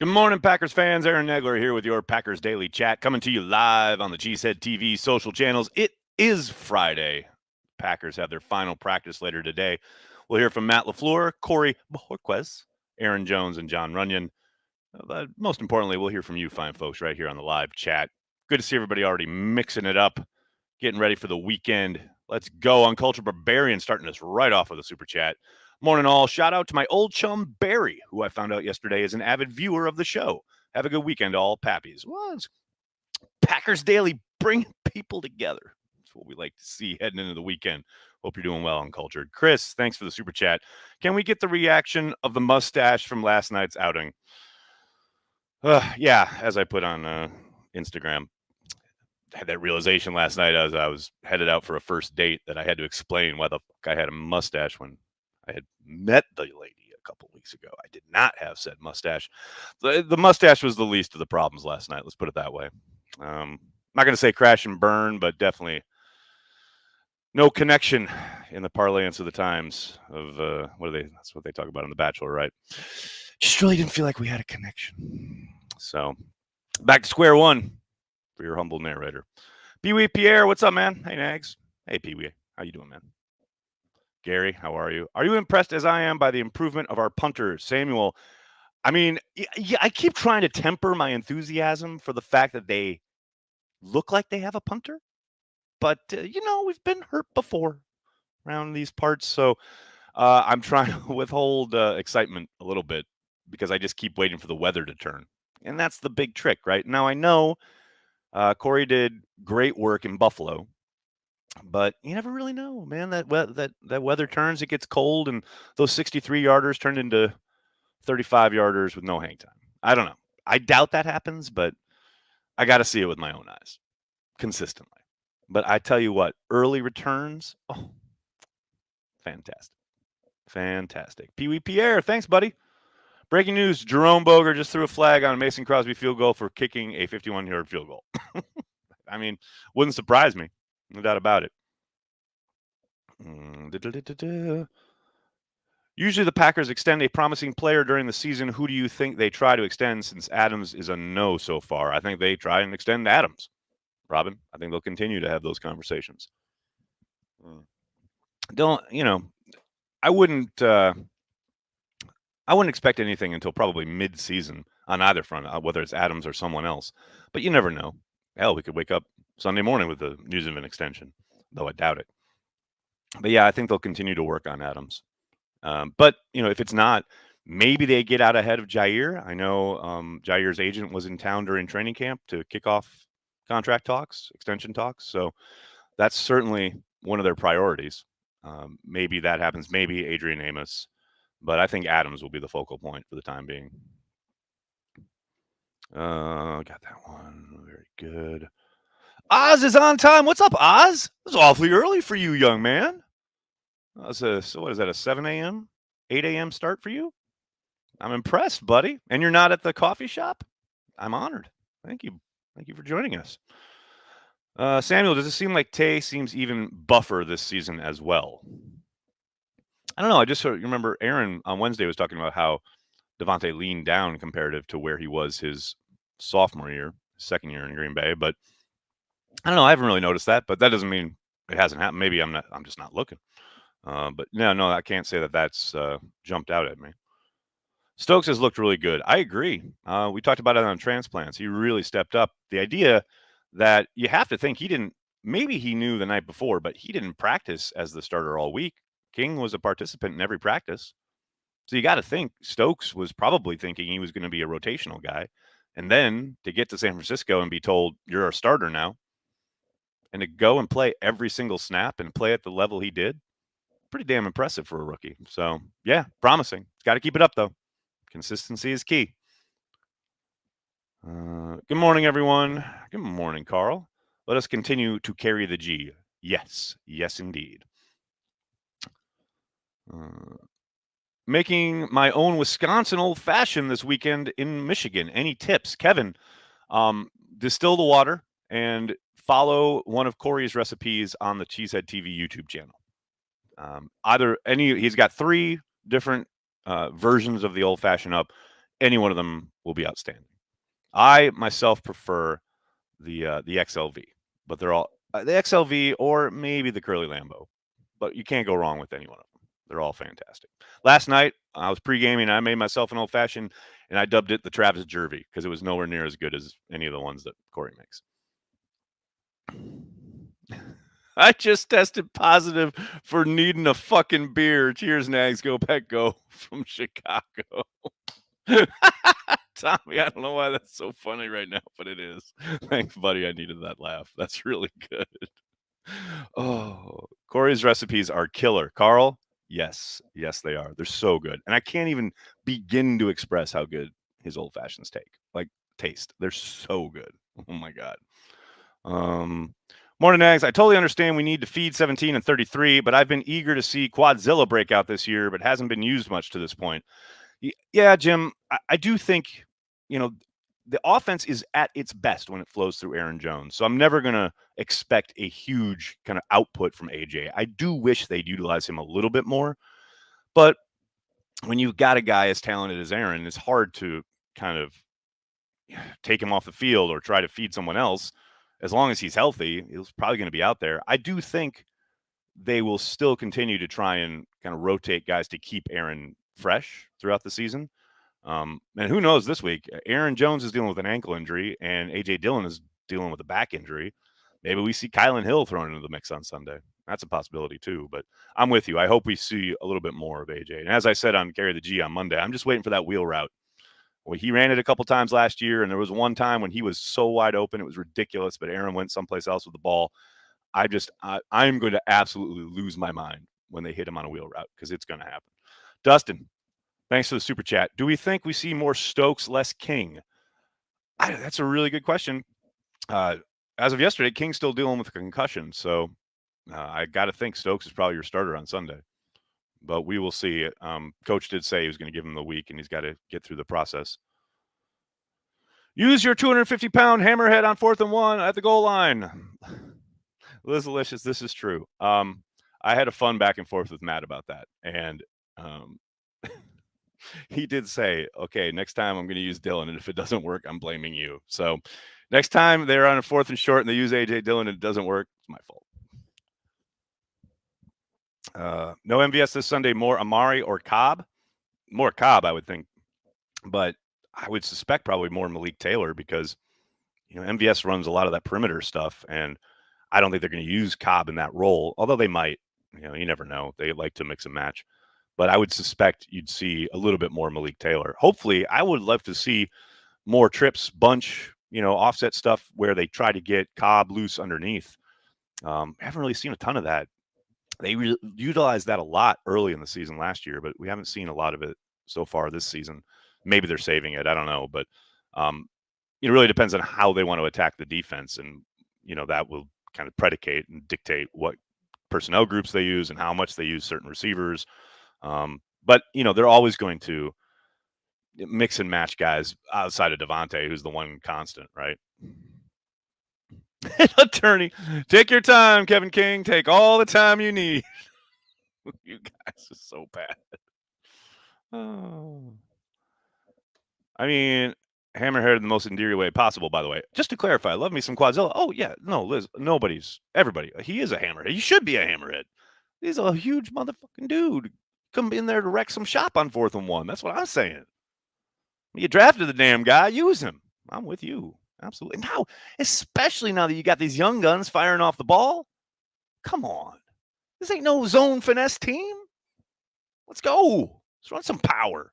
Good morning, Packers fans. Aaron Negler here with your Packers Daily Chat, coming to you live on the Cheesehead TV social channels. It is Friday. Packers have their final practice later today. We'll hear from Matt LaFleur, Corey Bojorquez, Aaron Jones, and John Runyon. But most importantly, we'll hear from you fine folks right here on the live chat. Good to see everybody already mixing it up, getting ready for the weekend. Let's go. Uncultured Barbarian starting us right off with a super chat. Morning, all. Shout out to my old chum, Barry, who I found out yesterday is an avid viewer of the show. Have a good weekend, all Pappies. Well, it's Packers Daily, bring people together. That's what we like to see heading into the weekend. Hope you're doing well, Uncultured. Chris, thanks for the super chat. Can we get the reaction of the mustache from last night's outing? Yeah, as I put on Instagram, I had that realization last night as I was headed out for a first date that I had to explain why the fuck I had a mustache when I had met the lady a couple weeks ago. I did not have said mustache. The mustache was the least of the problems last night. Let's put it that way. I'm not going to say crash and burn, but definitely no connection in the parlance of the times of what are they? That's what they talk about on The Bachelor, right? Just really didn't feel like we had a connection. So back to square one for your humble narrator. Pee Wee Pierre, what's up, man? Hey, Nags. Hey, Pee Wee. How you doing, man? Gary, how are you? Are you impressed as I am by the improvement of our punter, Samuel? I mean, yeah, I keep trying to temper my enthusiasm for the fact that they look like they have a punter, but we've been hurt before around these parts, so I'm trying to withhold excitement a little bit because I just keep waiting for the weather to turn, and that's the big trick, right? Now I know Corey did great work in Buffalo, but you never really know, man. That weather turns, it gets cold, and those 63 yarders turned into 35 yarders with no hang time. I don't know. I doubt that happens, but I got to see it with my own eyes consistently. But I tell you what, early returns, oh, fantastic, fantastic. Pee Wee Pierre, thanks, buddy. Breaking news: Jerome Boger just threw a flag on a Mason Crosby field goal for kicking a 51-yard field goal. I mean, wouldn't surprise me, no doubt about it. Usually the Packers extend a promising player during the season. Who do you think they try to extend since Adams is a no so far? I think they try and extend Adams. Robin, I think they'll continue to have those conversations. Don't, I wouldn't expect anything until probably mid-season on either front, whether it's Adams or someone else. But you never know. Hell, we could wake up Sunday morning with the news of an extension, though I doubt it. But yeah, I think they'll continue to work on Adams. But if it's not, maybe they get out ahead of Jair. I know Jair's agent was in town during training camp to kick off contract talks, extension talks. So that's certainly one of their priorities. Maybe that happens. Maybe Adrian Amos, but I think Adams will be the focal point for the time being. Got that one. Very good. Oz is on time. What's up, Oz? This is awfully early for you, young man. So what is that, a 7 a.m., 8 a.m. start for you? I'm impressed, buddy. And you're not at the coffee shop? I'm honored. Thank you. Thank you for joining us. Samuel, does it seem like Tay seems even buffer this season as well? I don't know. I just sort of remember Aaron on Wednesday was talking about how Devontae leaned down comparative to where he was his sophomore year, second year in Green Bay. But I don't know. I haven't really noticed that, but that doesn't mean it hasn't happened. Maybe I'm just not looking. But no, I can't say that that's jumped out at me. Stokes has looked really good. I agree. We talked about it on transplants. He really stepped up. The idea that you have to think maybe he knew the night before, but he didn't practice as the starter all week. King was a participant in every practice. So you got to think Stokes was probably thinking he was going to be a rotational guy. And then to get to San Francisco and be told you're a starter now and to go and play every single snap and play at the level he did, pretty damn impressive for a rookie. So, yeah, promising. Got to keep it up, though. Consistency is key. Good morning, everyone. Good morning, Carl. Let us continue to carry the G. Yes, indeed. Making my own Wisconsin old fashioned this weekend in Michigan. Any tips? Kevin, distill the water and follow one of Corey's recipes on the Cheesehead TV YouTube channel. He's got 3 different versions of the old fashioned up. any one of them will be outstanding. I myself prefer the XLV, but they're all the XLV or maybe the Curly Lambo, but you can't go wrong with any one of them. They're all fantastic. Last night I was pre-gaming. I made myself an old fashioned, and I dubbed it the Travis Jervy because it was nowhere near as good as any of the ones that Corey makes. I just tested positive for needing a fucking beer. Cheers, Nags. Go Pack Go from Chicago. Tommy, I don't know why that's so funny right now, but it is. Thanks, buddy. I needed that laugh. That's really good. Oh, Corey's recipes are killer. Carl, yes, they are. They're so good, and I can't even begin to express how good his old fashions taste. They're so good. Oh my god. Morning, Nags. I totally understand we need to feed 17 and 33, but I've been eager to see Quadzilla break out this year, but hasn't been used much to this point. Yeah, Jim, I do think, the offense is at its best when it flows through Aaron Jones. So I'm never going to expect a huge kind of output from AJ. I do wish they'd utilize him a little bit more. But when you've got a guy as talented as Aaron, it's hard to kind of take him off the field or try to feed someone else. As long as he's healthy, he's probably going to be out there. I do think they will still continue to try and kind of rotate guys to keep Aaron fresh throughout the season. And who knows this week? Aaron Jones is dealing with an ankle injury, and A.J. Dillon is dealing with a back injury. Maybe we see Kylan Hill thrown into the mix on Sunday. That's a possibility too, but I'm with you. I hope we see a little bit more of A.J. And as I said on Carry the G on Monday, I'm just waiting for that wheel route. Well, he ran it a couple times last year, and there was one time when he was so wide open, it was ridiculous, but Aaron went someplace else with the ball. I'm going to absolutely lose my mind when they hit him on a wheel route because it's going to happen. Dustin, thanks for the super chat. Do we think we see more Stokes, less King? That's a really good question. As of yesterday, King's still dealing with a concussion, so I got to think Stokes is probably your starter on Sunday. But we will see. Coach did say he was going to give him the week, and he's got to get through the process. Use your 250-pound hammerhead on 4th and 1 at the goal line. Liz Delicious, this is true. I had a fun back and forth with Matt about that, and he did say, okay, next time I'm going to use Dillon, and if it doesn't work, I'm blaming you. So next time they're on a 4th and short and they use A.J. Dillon and it doesn't work, it's my fault. No MVS this Sunday, more Amari or Cobb? More Cobb, I would think. But I would suspect probably more Malik Taylor because, MVS runs a lot of that perimeter stuff, and I don't think they're going to use Cobb in that role, although they might. You never know. They like to mix and match. But I would suspect you'd see a little bit more Malik Taylor. Hopefully, I would love to see more trips, bunch, offset stuff where they try to get Cobb loose underneath. Haven't really seen a ton of that. They utilized that a lot early in the season last year, but we haven't seen a lot of it so far this season. Maybe they're saving it. I don't know. But it really depends on how they want to attack the defense. And, that will kind of predicate and dictate what personnel groups they use and how much they use certain receivers. But, they're always going to mix and match guys outside of Devontae, who's the one constant, right? Attorney, take your time, Kevin King. Take all the time you need. You guys are so bad. Oh. I mean, hammerhead in the most endearing way possible, by the way. Just to clarify, I love me some Quadzilla. Oh, yeah. No, Liz, everybody. He is a hammerhead. He should be a hammerhead. He's a huge motherfucking dude. Come in there to wreck some shop on 4th and 1. That's what I'm saying. You drafted the damn guy. Use him. I'm with you. Absolutely. Now, especially now that you got these young guns firing off the ball. Come on. This ain't no zone finesse team. Let's go. Let's run some power.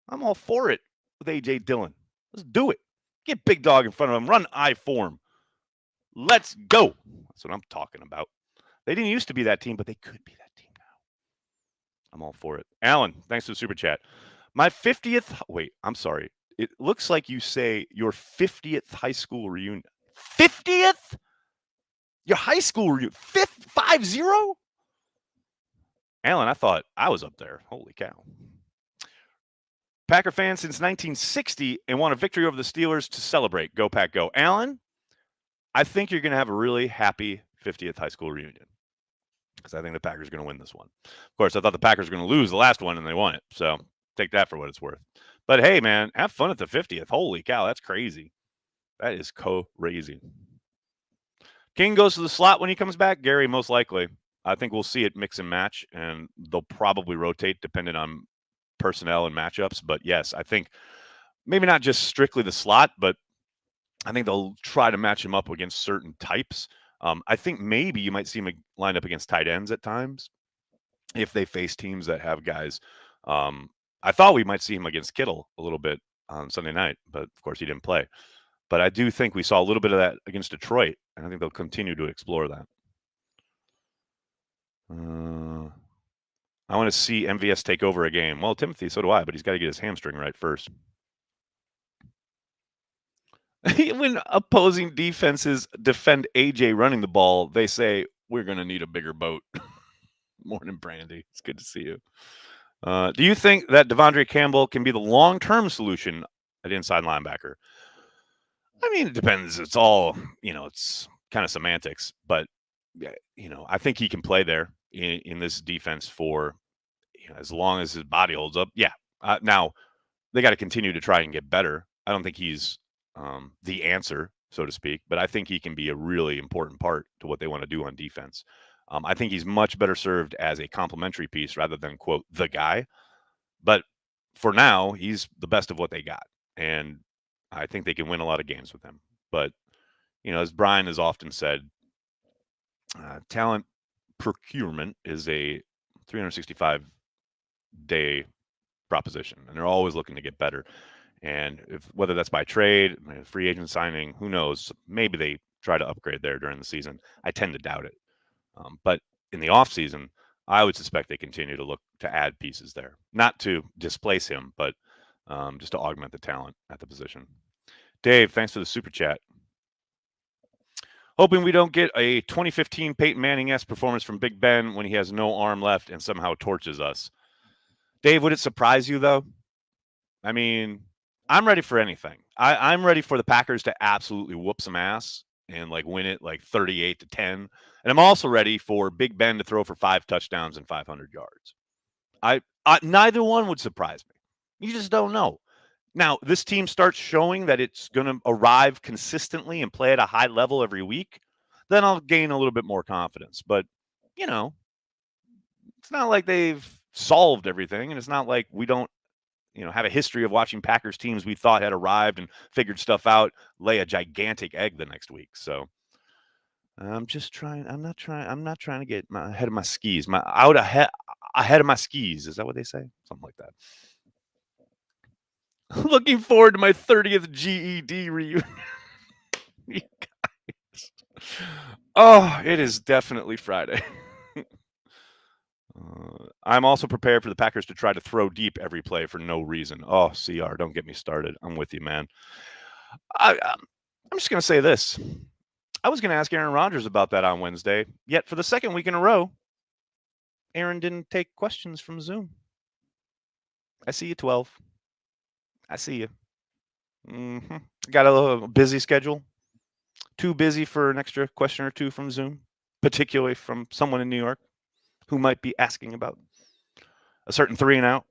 I'm all for it with A.J. Dillon. Let's do it. Get Big Dog in front of him. Run I form. Let's go. That's what I'm talking about. They didn't used to be that team, but they could be that team now. I'm all for it. Alan, thanks for the super chat. My 50th. Wait, I'm sorry. It looks like you say your 50th high school reunion. 50th? Your high school reunion. 50? Alan, I thought I was up there. Holy cow. Packer fan since 1960 and want a victory over the Steelers to celebrate. Go Pack Go. Alan, I think you're going to have a really happy 50th high school reunion because I think the Packers are going to win this one. Of course, I thought the Packers were going to lose the last one and they won it. So take that for what it's worth. But hey, man, have fun at the 50th. Holy cow, that's crazy. That is crazy. King goes to the slot when he comes back. Gary, most likely. I think we'll see it mix and match, and they'll probably rotate depending on personnel and matchups. But yes, I think maybe not just strictly the slot, but I think they'll try to match him up against certain types. I think maybe you might see him line up against tight ends at times if they face teams that have guys. I thought we might see him against Kittle a little bit on Sunday night, but of course he didn't play. But I do think we saw a little bit of that against Detroit, and I think they'll continue to explore that. I want to see MVS take over a game. Well, Timothy, so do I, but he's got to get his hamstring right first. When opposing defenses defend AJ running the ball, they say, we're going to need a bigger boat. Morning, Brandy. It's good to see you. Do you think that Devondre Campbell can be the long-term solution at inside linebacker? I mean, it depends. It's all, it's kind of semantics. But, I think he can play there in this defense for as long as his body holds up. Yeah. Now, they got to continue to try and get better. I don't think he's the answer, so to speak, but I think he can be a really important part to what they want to do on defense. I think he's much better served as a complementary piece rather than, quote, the guy. But for now, he's the best of what they got. And I think they can win a lot of games with him. But, as Brian has often said, talent procurement is a 365-day proposition, and they're always looking to get better. And whether that's by trade, free agent signing, who knows? Maybe they try to upgrade there during the season. I tend to doubt it. But in the offseason, I would suspect they continue to look to add pieces there. Not to displace him, but just to augment the talent at the position. Dave, thanks for the super chat. Hoping we don't get a 2015 Peyton Manning-esque performance from Big Ben when he has no arm left and somehow torches us. Dave, would it surprise you, though? I mean, I'm ready for anything. I'm ready for the Packers to absolutely whoop some ass and win it 38-10. And I'm also ready for Big Ben to throw for 5 touchdowns and 500 yards. Neither one would surprise me. You just don't know. Now, this team starts showing that it's going to arrive consistently and play at a high level every week, then I'll gain a little bit more confidence. But, it's not like they've solved everything, and it's not like we don't have a history of watching Packers teams we thought had arrived and figured stuff out, lay a gigantic egg the next week. So I'm not trying to get ahead of my skis. Ahead of my skis. Is that what they say? Something like that. Looking forward to my 30th GED reunion. You guys. Oh, it is definitely Friday. I'm also prepared for the Packers to try to throw deep every play for no reason. Oh, CR, don't get me started. I'm with you, man. I'm just going to say this. I was going to ask Aaron Rodgers about that on Wednesday, yet for the second week in a row, Aaron didn't take questions from Zoom. I see you, 12. I see you. Got a little busy schedule. Too busy for an extra question or two from Zoom, particularly from someone in New York who might be asking about a certain 3 and out,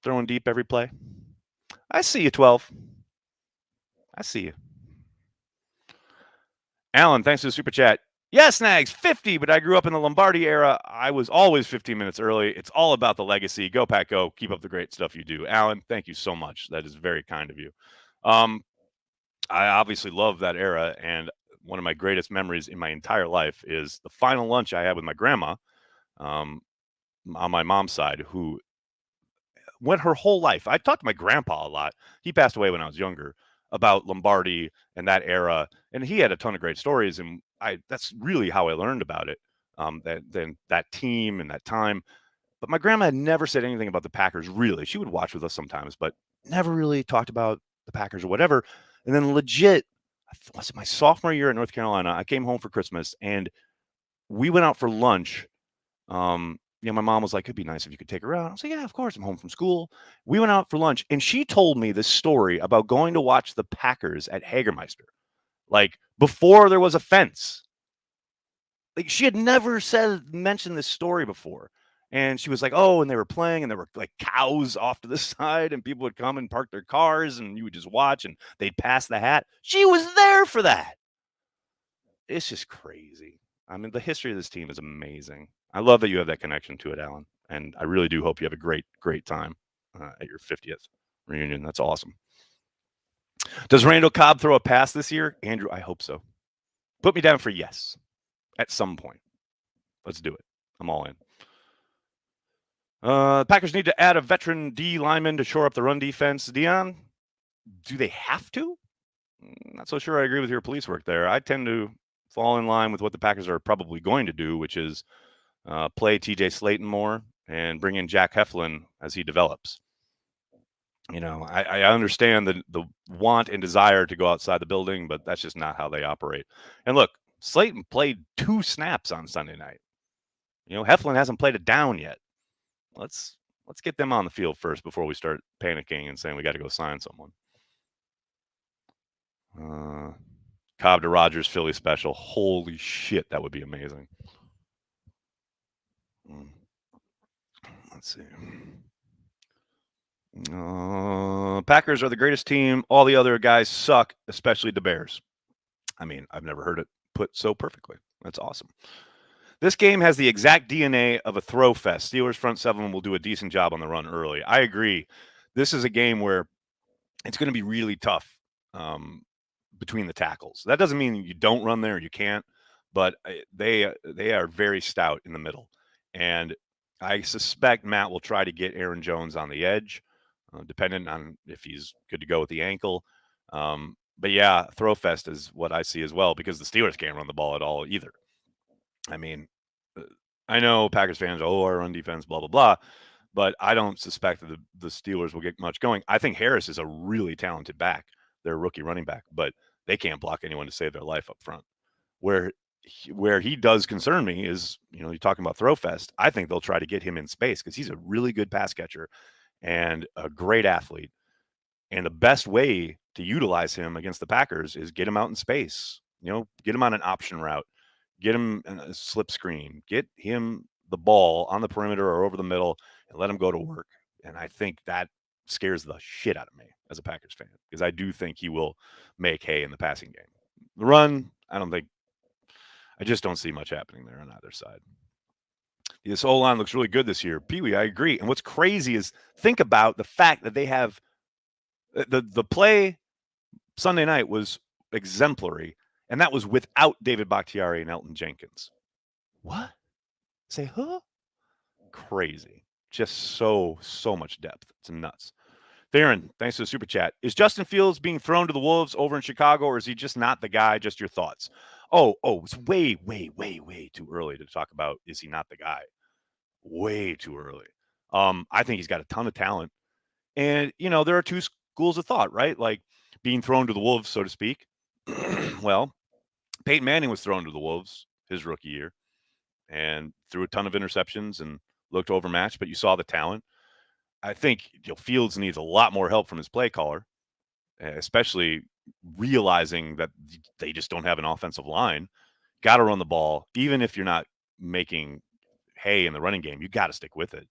throwing deep every play. I see you, 12. I see you. Alan, thanks for the super chat. Yes, Snags, 50, but I grew up in the Lombardi era. I was always 15 minutes early. It's all about the legacy. Go, Pack, go. Keep up the great stuff you do. Alan, thank you so much. That is very kind of you. I obviously love that era, and one of my greatest memories in my entire life is the final lunch I had with my grandma on my mom's side, who went her whole life. I talked to my grandpa a lot. He passed away when I was younger, about Lombardi and that era, and he had a ton of great stories, and that's really how I learned about it, that team and that time. But my grandma had never said anything about the Packers, really. She would watch with us sometimes, but never really talked about the Packers or whatever. And then legit, was it my sophomore year in North Carolina? I came home for Christmas, and we went out for lunch. My mom was like, it'd be nice if you could take her out. I was like, yeah, of course. I'm home from school. We went out for lunch, and she told me this story about going to watch the Packers at Hagermeister, before there was a fence. She had never mentioned this story before. And she was like, oh, and they were playing and there were like cows off to the side and people would come and park their cars and you would just watch and they'd pass the hat. She was there for that. It's just crazy. I mean, the history of this team is amazing. I love that you have that connection to it, Alan. And I really do hope you have a great, great time at your 50th reunion. That's awesome. Does Randall Cobb throw a pass this year? Andrew, I hope so. Put me down for yes at some point. Let's do it. I'm all in. Packers need to add a veteran D lineman to shore up the run defense. Dion, do they have to? Not so sure I agree with your police work there. I tend to fall in line with what the Packers are probably going to do, which is play TJ Slayton more and bring in Jack Heflin as he develops. You know, I understand the want and desire to go outside the building, but that's just not how they operate. And look, Slayton played 2 snaps on Sunday night. You know, Heflin hasn't played a down yet. Let's get them on the field first before we start panicking and saying we got to go sign someone. Cobb to Rodgers Philly special. Holy shit, that would be amazing. Let's see. Packers are the greatest team. All the other guys suck, especially the Bears. I mean, I've never heard it put so perfectly. That's awesome. This game has the exact DNA of a throw fest. Steelers front seven will do a decent job on the run early. I agree. This is a game where it's going to be really tough between the tackles. That doesn't mean you don't run there, you can't, but they are very stout in the middle. And I suspect Matt will try to get Aaron Jones on the edge, dependent on if he's good to go with the ankle. But yeah, throw fest is what I see as well because the Steelers can't run the ball at all either. I mean, I know Packers fans, our run defense, blah, blah, blah, but I don't suspect that the Steelers will get much going. I think Harris is a really talented back. They're a rookie running back, but they can't block anyone to save their life up front. Where he does concern me is, you know, you're talking about throw fest. I think they'll try to get him in space because he's a really good pass catcher and a great athlete. And the best way to utilize him against the Packers is get him out in space. You know, get him on an option route, get him a slip screen, get him the ball on the perimeter or over the middle and let him go to work. And I think that scares the shit out of me as a Packers fan because I do think he will make hay in the passing game. The run, I just don't see much happening there on either side. This O-line looks really good this year. Pee-wee, I agree. And what's crazy is think about the fact that they have the play Sunday night was exemplary, and that was without David Bakhtiari and Elton Jenkins. What? Say who? Crazy. Just so much depth. It's nuts. Theron, thanks for the super chat. Is Justin Fields being thrown to the Wolves over in Chicago, or is he just not the guy? Just your thoughts. Oh, it's way too early to talk about is he not the guy. Way too early. I think he's got a ton of talent. And, you know, there are two schools of thought, right? Like being thrown to the Wolves, so to speak. Well, Peyton Manning was thrown to the Wolves his rookie year and threw a ton of interceptions and looked overmatched, but you saw the talent. I think Fields needs a lot more help from his play caller, especially realizing that they just don't have an offensive line. Got to run the ball, even if you're not making hay in the running game. You got to stick with it.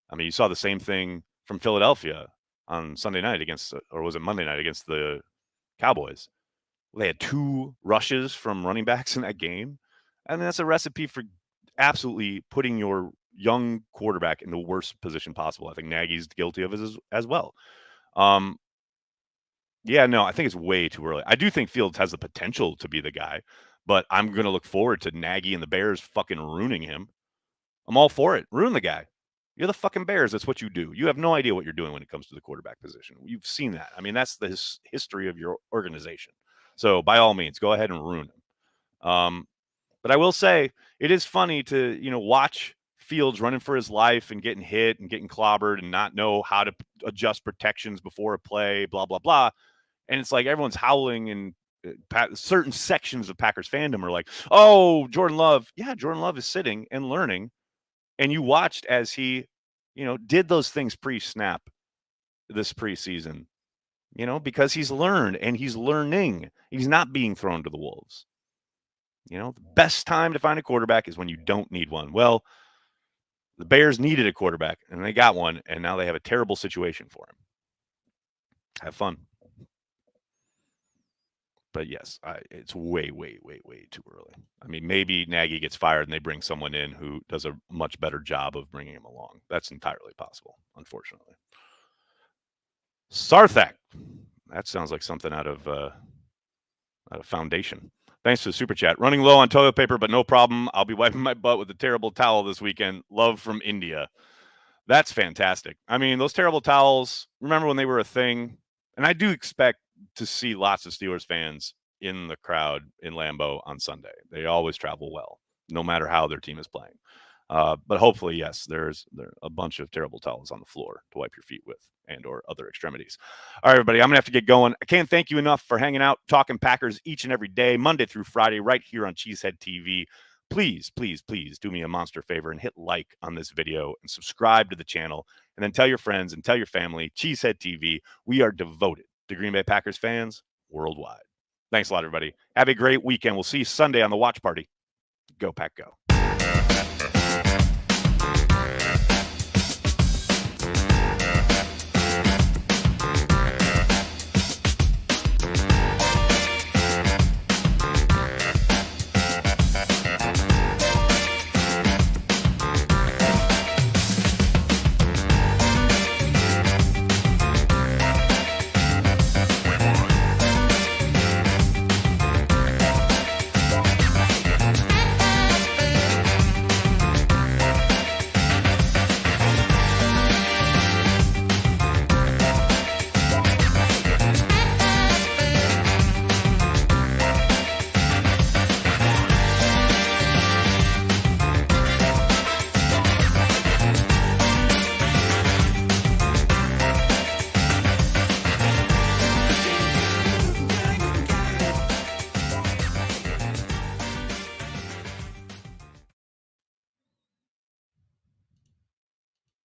I mean, you saw the same thing from Philadelphia on Sunday night or was it Monday night against the Cowboys? They had 2 rushes from running backs in that game. And that's a recipe for absolutely putting your young quarterback in the worst position possible. I think Nagy's guilty of it as well. Yeah, no, I think it's way too early. I do think Fields has the potential to be the guy, but I'm going to look forward to Nagy and the Bears fucking ruining him. I'm all for it. Ruin the guy. You're the fucking Bears. That's what you do. You have no idea what you're doing when it comes to the quarterback position. You've seen that. I mean, that's the history of your organization. So by all means, go ahead and ruin him. But I will say it is funny to, watch Fields running for his life and getting hit and getting clobbered and not know how to adjust protections before a play, blah, blah, blah. And it's like everyone's howling and certain sections of Packers fandom are like, oh, Jordan Love. Yeah, Jordan Love is sitting and learning. And you watched as he, did those things pre-snap this preseason, because he's learned and he's learning. He's not being thrown to the wolves. The best time to find a quarterback is when you don't need one. Well, The Bears needed a quarterback, and they got one, and now they have a terrible situation for him. Have fun. But yes, it's way, way, way, way too early. I mean, maybe Nagy gets fired and they bring someone in who does a much better job of bringing him along. That's entirely possible, unfortunately. Sarthak. That sounds like something out of Foundation. Thanks for the super chat. Running low on toilet paper, but no problem. I'll be wiping my butt with a terrible towel this weekend. Love from India. That's fantastic. I mean, those terrible towels, remember when they were a thing? And I do expect to see lots of Steelers fans in the crowd in Lambeau on Sunday. They always travel well, no matter how their team is playing. But hopefully, yes, there's a bunch of terrible towels on the floor to wipe your feet with and or other extremities. All right, everybody, I'm going to have to get going. I can't thank you enough for hanging out, talking Packers each and every day, Monday through Friday, right here on Cheesehead TV. Please, please, please do me a monster favor and hit like on this video and subscribe to the channel. And then tell your friends and tell your family, Cheesehead TV, we are devoted to Green Bay Packers fans worldwide. Thanks a lot, everybody. Have a great weekend. We'll see you Sunday on the watch party. Go Pack Go.